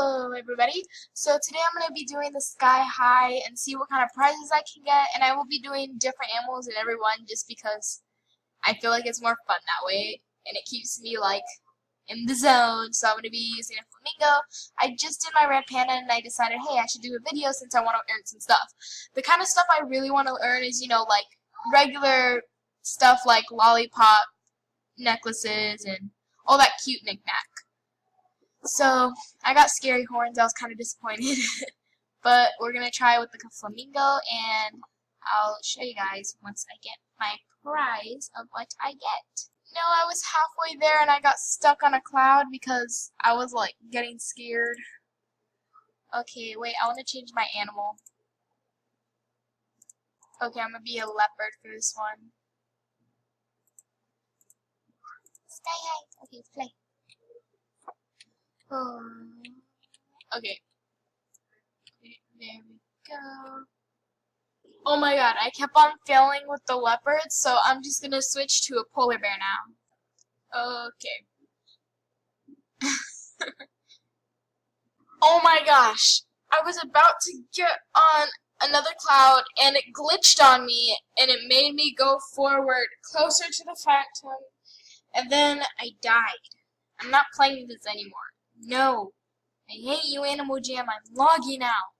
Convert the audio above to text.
Hello everybody. So today I'm going to be doing the Sky High and see what kind of prizes I can get, and I will be doing different animals in every one just because I feel like it's more fun that way and it keeps me like in the zone. So I'm going to be using a flamingo. I just did my red panda and I decided, hey, I should do a video since I want to earn some stuff. The kind of stuff I really want to earn is, like regular stuff like lollipop necklaces and all that cute knickknack. So I got scary horns. I was kind of disappointed, but we're gonna try with the flamingo, and I'll show you guys once I get my prize of what I get. No, I was halfway there and I got stuck on a cloud because I was like getting scared. Okay, wait, I want to change my animal. Okay, I'm gonna be a leopard for this one. Sky high. Okay, play. Okay, there we go. Oh my god, I kept on failing with the leopard, so I'm just gonna switch to a polar bear now. Okay. Oh my gosh, I was about to get on another cloud and it glitched on me and it made me go forward closer to the phantom, and then I died. I'm not playing this anymore. No. I hate you, Animal Jam. I'm logging out.